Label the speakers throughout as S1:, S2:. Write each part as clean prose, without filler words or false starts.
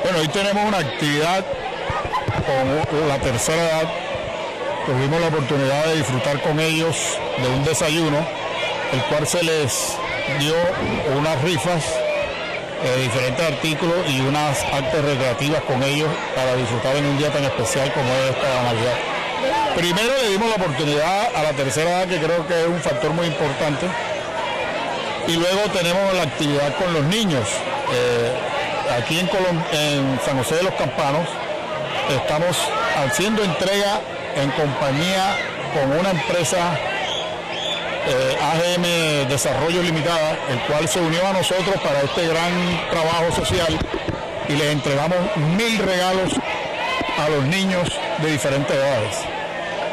S1: Bueno, hoy tenemos una actividad con la tercera edad. Tuvimos la oportunidad de disfrutar con ellos de un desayuno, el cual se les dio unas rifas de diferentes artículos y unas artes recreativas con ellos para disfrutar en un día tan especial como es esta Navidad. Primero le dimos la oportunidad a la tercera edad, que creo que es un factor muy importante, y luego tenemos la actividad con los niños. Aquí en San José de los Campanos estamos haciendo entrega en compañía con una empresa AGM Desarrollo Limitada, el cual se unió a nosotros para este gran trabajo social, y les entregamos 1000 regalos a los niños de diferentes edades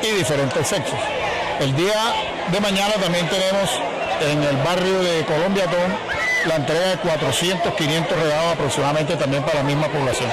S1: y diferentes sexos. El día de mañana también tenemos en el barrio de Colombiatón la entrega de 400, 500 regalos aproximadamente también para la misma población.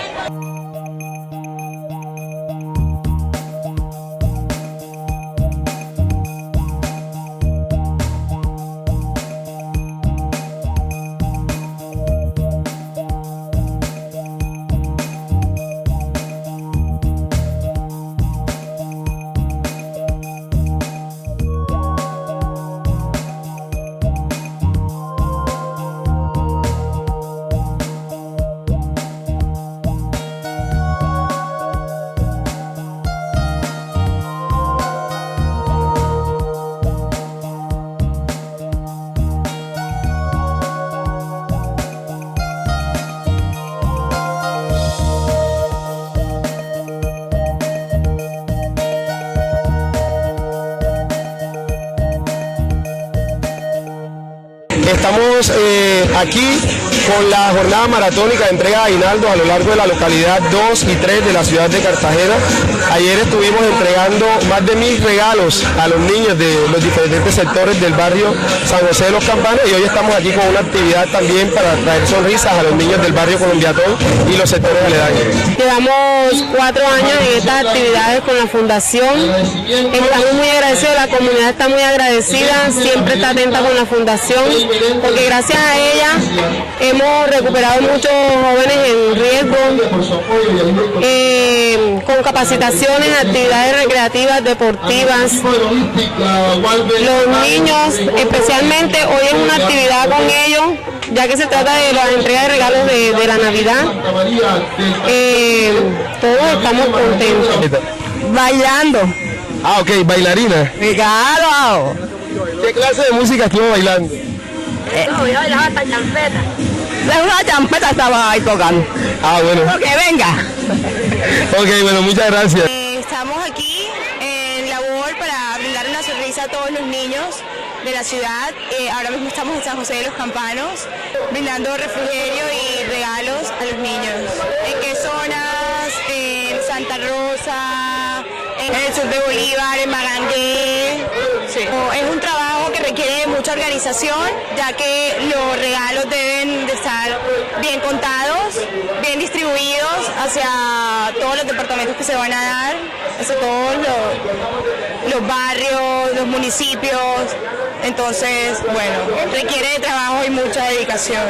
S2: Estamos aquí con la jornada maratónica de entrega de aguinaldos a lo largo de la localidad 2 y 3 de la ciudad de Cartagena. Ayer estuvimos entregando más de 1000 regalos a los niños de los diferentes sectores del barrio San José de los Campanos, y hoy estamos aquí con una actividad también para traer sonrisas a los niños del barrio Colombiatón y los sectores aledaños.
S3: Llevamos 4 años en estas actividades con la fundación. Estamos muy agradecidos, la comunidad está muy agradecida, siempre está atenta con la fundación, porque gracias a ella hemos recuperado muchos jóvenes en riesgo, con capacitaciones, actividades recreativas, deportivas. Los niños, especialmente hoy es una actividad con ellos, ya que se trata de la entrega de regalos de la Navidad. Todos estamos contentos.
S2: Bailando. Ah, ok, bailarina.
S3: Claro.
S2: ¿Qué clase de música estuvo bailando?
S3: No, yo bailaba hasta champeta. Una champeta estaba ahí tocando.
S2: Ah, bueno.
S3: Que venga.
S2: Ok, bueno, muchas gracias.
S3: Estamos aquí en labor para brindar una sonrisa a todos los niños de la ciudad. Ahora mismo estamos en San José de los Campanos, brindando refrigerio y regalos a los niños. ¿En qué zonas? En Santa Rosa, en el sur de Bolívar, en Magangué. Sí. Es un trabajo que requiere mucho mucha organización, ya que los regalos deben de estar bien contados, bien distribuidos hacia todos los departamentos que se van a dar, hacia todos los barrios, los municipios. Entonces, bueno, requiere de trabajo y mucha dedicación.